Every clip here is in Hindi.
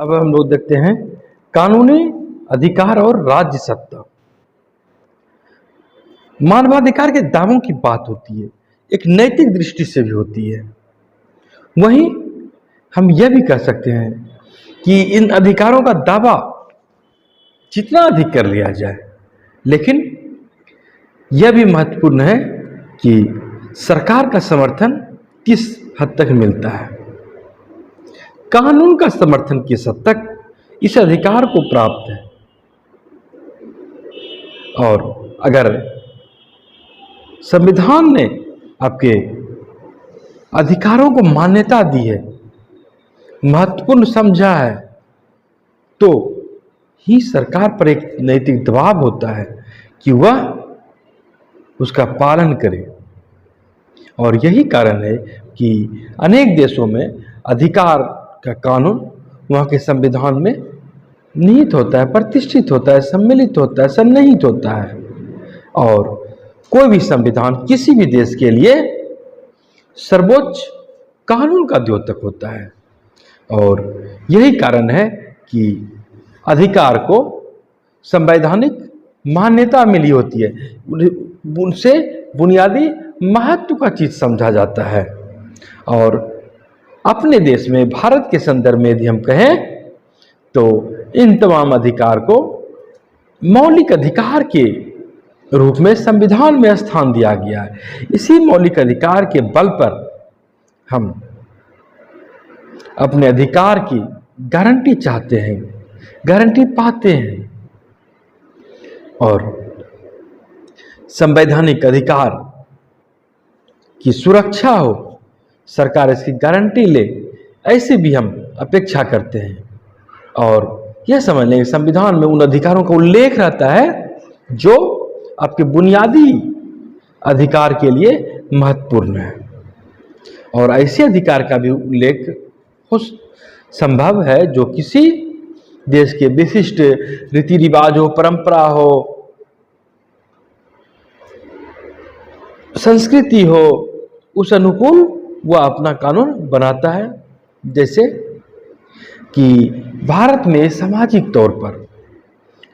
अब हम लोग देखते हैं कानूनी अधिकार और राज्य सत्ता। मानवाधिकार के दावों की बात होती है, एक नैतिक दृष्टि से भी होती है। वहीं हम यह भी कह सकते हैं कि इन अधिकारों का दावा जितना अधिक कर लिया जाए, लेकिन यह भी महत्वपूर्ण है कि सरकार का समर्थन किस हद तक मिलता है। कानून का समर्थन किस हद तक इस अधिकार को प्राप्त है, और अगर संविधान ने आपके अधिकारों को मान्यता दी है, महत्वपूर्ण समझा है, तो ही सरकार पर एक नैतिक दबाव होता है कि वह उसका पालन करे। और यही कारण है कि अनेक देशों में अधिकार का कानून वहाँ के संविधान में निहित होता है, प्रतिष्ठित होता है, सम्मिलित होता है, सन्निहित होता है। और कोई भी संविधान किसी भी देश के लिए सर्वोच्च कानून का द्योतक होता है। और यही कारण है कि अधिकार को संवैधानिक मान्यता मिली होती है, उनसे बुनियादी महत्व का चीज समझा जाता है। और अपने देश में भारत के संदर्भ में यदि हम कहें तो इन तमाम अधिकार को मौलिक अधिकार के रूप में संविधान में स्थान दिया गया है। इसी मौलिक अधिकार के बल पर हम अपने अधिकार की गारंटी चाहते हैं, गारंटी पाते हैं। और संवैधानिक अधिकार की सुरक्षा हो, सरकार इसकी गारंटी ले, ऐसे भी हम अपेक्षा करते हैं। और यह समझ लें संविधान में उन अधिकारों का उल्लेख रहता है जो आपके बुनियादी अधिकार के लिए महत्वपूर्ण है। और ऐसे अधिकार का भी उल्लेख संभव है जो किसी देश के विशिष्ट रीति रिवाज हो, परंपरा हो, संस्कृति हो, उस अनुकूल वह अपना कानून बनाता है। जैसे कि भारत में सामाजिक तौर पर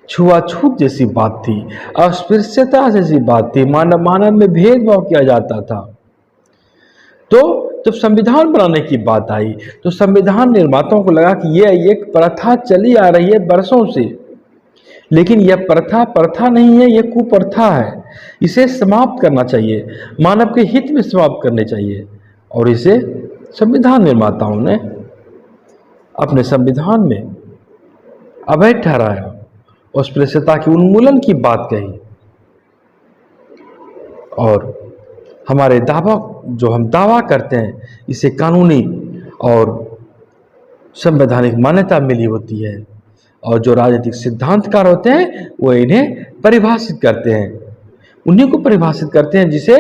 छुआछूत जैसी बात थी, अस्पृश्यता जैसी बात थी, मानव में भेदभाव किया जाता था। तो जब संविधान बनाने की बात आई तो संविधान निर्माताओं को लगा कि यह एक प्रथा चली आ रही है बरसों से, लेकिन यह प्रथा नहीं है, यह कुप्रथा है। इसे समाप्त करना चाहिए, मानव के हित में समाप्त करने चाहिए। और इसे संविधान निर्माताओं ने अपने संविधान में अवैध ठहराया, अस्पृश्यता के उन्मूलन की बात कही। और हमारे जो हम दावा करते हैं, इसे कानूनी और संवैधानिक मान्यता मिली होती है। और जो राजनीतिक सिद्धांतकार होते हैं वो इन्हें परिभाषित करते हैं, उन्हीं को परिभाषित करते हैं जिसे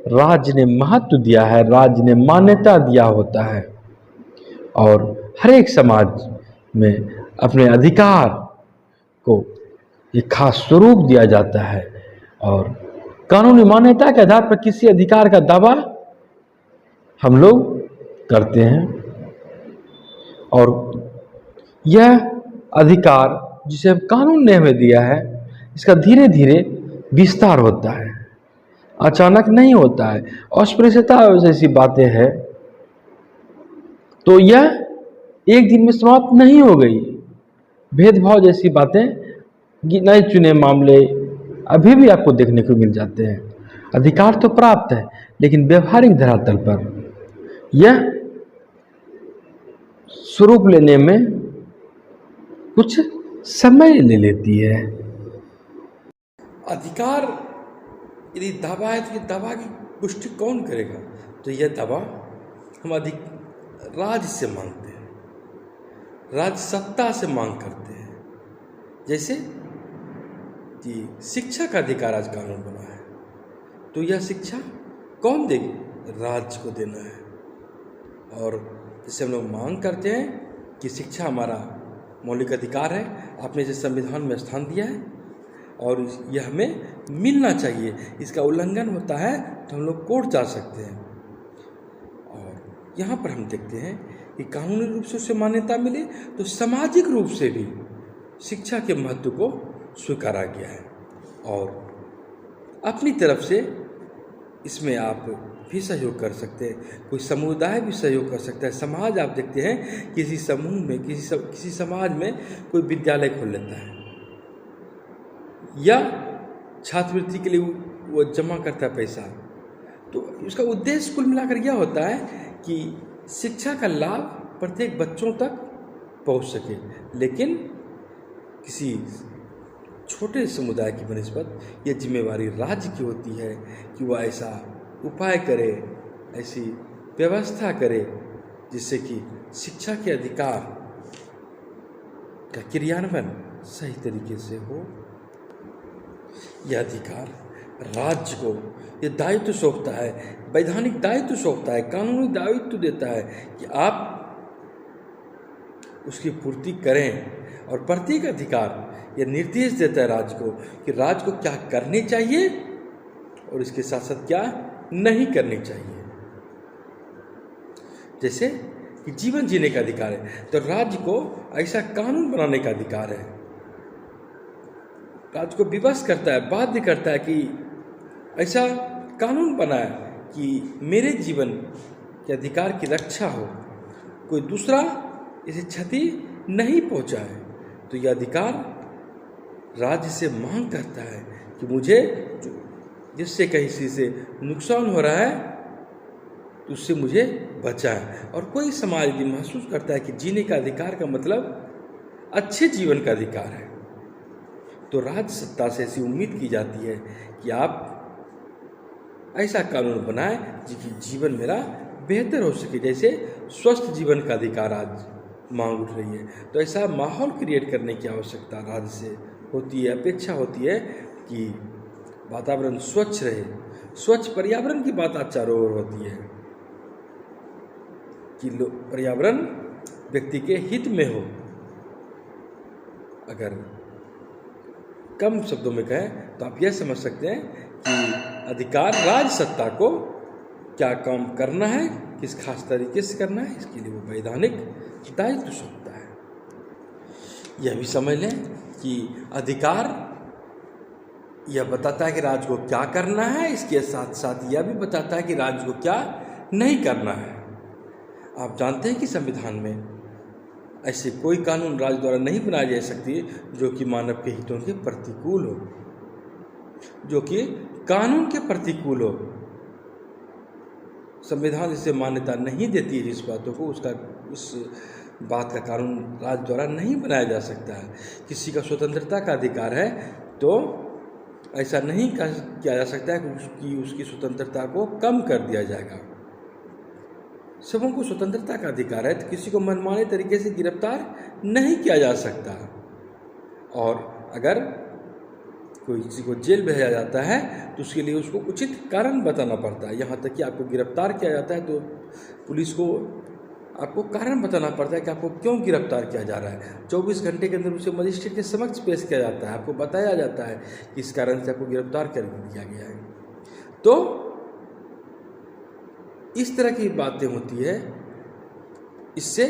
राज्य ने महत्व दिया है, राज्य ने मान्यता दिया होता है। और हर एक समाज में अपने अधिकार को एक खास स्वरूप दिया जाता है। और कानूनी मान्यता के आधार पर किसी अधिकार का दावा हम लोग करते हैं। और यह अधिकार जिसे कानून ने हमें दिया है, इसका धीरे धीरे विस्तार होता है, अचानक नहीं होता है। अस्पृश्यता जैसी बातें हैं तो यह एक दिन में समाप्त नहीं हो गई। भेदभाव जैसी बातें, गिने चुने मामले अभी भी आपको देखने को मिल जाते हैं। अधिकार तो प्राप्त है, लेकिन व्यवहारिक धरातल पर यह स्वरूप लेने में कुछ समय ले लेती है। अधिकार यदि दावा है तो ये दावा की पुष्टि कौन करेगा? तो यह दावा हम राज्य से मांगते हैं, राज्य सत्ता से मांग करते हैं। जैसे कि शिक्षा का अधिकार आज कानून बना है, तो यह शिक्षा कौन देगी? राज्य को देना है। और जैसे हम लोग मांग करते हैं कि शिक्षा हमारा मौलिक अधिकार है, आपने इसे संविधान में स्थान दिया है और यह हमें मिलना चाहिए, इसका उल्लंघन होता है तो हम लोग कोर्ट जा सकते हैं। और यहाँ पर हम देखते हैं कि कानूनी रूप से उसे मान्यता मिले तो सामाजिक रूप से भी शिक्षा के महत्व को स्वीकारा गया है। और अपनी तरफ से इसमें आप भी सहयोग कर सकते हैं, कोई समुदाय भी सहयोग कर सकता है। समाज आप देखते हैं किसी समूह में, किसी समाज में कोई विद्यालय खोल लेता है या छात्रवृत्ति के लिए वो जमा करता है पैसा, तो उसका उद्देश्य कुल मिलाकर यह होता है कि शिक्षा का लाभ प्रत्येक बच्चों तक पहुंच सके। लेकिन किसी छोटे समुदाय की बनिस्बत यह जिम्मेवारी राज्य की होती है कि वह ऐसा उपाय करे, ऐसी व्यवस्था करे जिससे कि शिक्षा के अधिकार का क्रियान्वयन सही तरीके से हो। यह अधिकार राज्य को यह दायित्व सौंपता है, वैधानिक दायित्व सौंपता है, कानूनी दायित्व देता है कि आप उसकी पूर्ति करें। और प्रत्येक अधिकार यह निर्देश देता है राज्य को कि राज्य को क्या करने चाहिए और इसके साथ साथ क्या नहीं करनी चाहिए। जैसे कि जीवन जीने का अधिकार है तो राज्य को ऐसा कानून बनाने का अधिकार है, राज्य को विवश करता है, बाध्य करता है कि ऐसा कानून बनाए कि मेरे जीवन के अधिकार की रक्षा हो, कोई दूसरा इसे क्षति नहीं पहुंचाए। तो यह अधिकार राज्य से मांग करता है कि मुझे जिससे कहीं से नुकसान हो रहा है तो उससे मुझे बचाए। और कोई समाज यदि महसूस करता है कि जीने का अधिकार का मतलब अच्छे जीवन का अधिकार है, तो राज्य सत्ता से ऐसी उम्मीद की जाती है कि आप ऐसा कानून बनाएं जिसकी जीवन मेरा बेहतर हो सके। जैसे स्वस्थ जीवन का अधिकार आज मांग उठ रही है, तो ऐसा माहौल क्रिएट करने की आवश्यकता राज्य से होती है, अपेक्षा होती है कि वातावरण स्वच्छ रहे। स्वच्छ पर्यावरण की बात आज चारों ओर होती है कि पर्यावरण व्यक्ति के हित में हो। अगर कम शब्दों में कहें तो आप यह समझ सकते हैं कि अधिकार राज्य सत्ता को क्या काम करना है, किस खास तरीके से करना है, इसके लिए वो वैधानिक दायित्व सौंपता है। यह भी समझ लें कि अधिकार यह बताता है कि राज्य को क्या करना है, इसके साथ साथ यह भी बताता है कि राज्य को क्या नहीं करना है। आप जानते हैं कि संविधान में ऐसे कोई कानून राज्य द्वारा नहीं बनाई जा सकती जो कि मानव के हितों के प्रतिकूल हो, जो कि कानून के प्रतिकूल हो। संविधान इसे मान्यता नहीं देती है जिस बातों को, उसका उस बात का कानून राज्य द्वारा नहीं बनाया जा सकता है। किसी का स्वतंत्रता का अधिकार है तो ऐसा नहीं किया जा सकता है कि उसकी स्वतंत्रता को कम कर दिया जाएगा। सबों को स्वतंत्रता का अधिकार है तो किसी को मनमाने तरीके से गिरफ्तार नहीं किया जा सकता। और अगर कोई किसी को जेल भेजा जाता है तो उसके लिए उसको उचित कारण बताना पड़ता है। यहाँ तक कि आपको गिरफ्तार किया जाता है तो पुलिस को आपको कारण बताना पड़ता है कि आपको क्यों गिरफ्तार किया जा रहा है। 24 घंटे के अंदर उसे मजिस्ट्रेट के समक्ष पेश किया जाता है, आपको बताया जाता है कि इस कारण से आपको गिरफ्तार कर दिया गया है। तो इस तरह की बातें होती है, इससे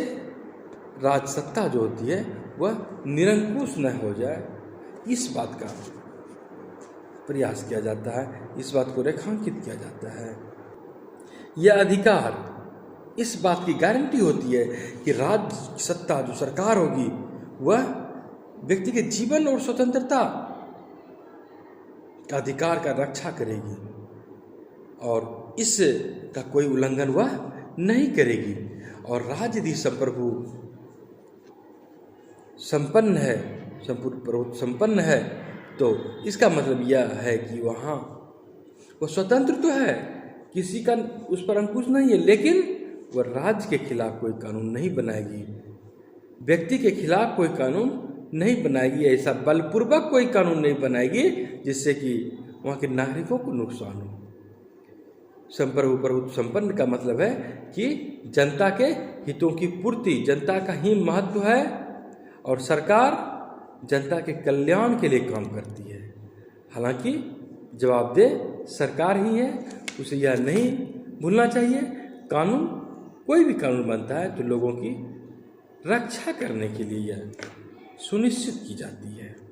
राजसत्ता जो होती है वह निरंकुश न हो जाए, इस बात का प्रयास किया जाता है, इस बात को रेखांकित किया जाता है। यह अधिकार इस बात की गारंटी होती है कि राज्य सत्ता जो सरकार होगी वह व्यक्ति के जीवन और स्वतंत्रता का अधिकार का रक्षा करेगी और इस का कोई उल्लंघन वह नहीं करेगी। और राज्य यदि संप्रभु संपन्न है, संपन्न है तो इसका मतलब यह है कि वहाँ वो स्वतंत्र तो है, किसी का उस पर अंकुश नहीं है, लेकिन वह राज्य के खिलाफ कोई कानून नहीं बनाएगी, व्यक्ति के खिलाफ कोई कानून नहीं बनाएगी, ऐसा बलपूर्वक कोई कानून नहीं बनाएगी जिससे कि वहाँ के नागरिकों को नुकसान हो। संप्रभु प्रभुत्व संपन्न का मतलब है कि जनता के हितों की पूर्ति, जनता का ही महत्व है और सरकार जनता के कल्याण के लिए काम करती है। हालांकि जवाबदेह सरकार ही है, उसे यह नहीं भूलना चाहिए। कानून कोई भी कानून बनता है तो लोगों की रक्षा करने के लिए यह सुनिश्चित की जाती है।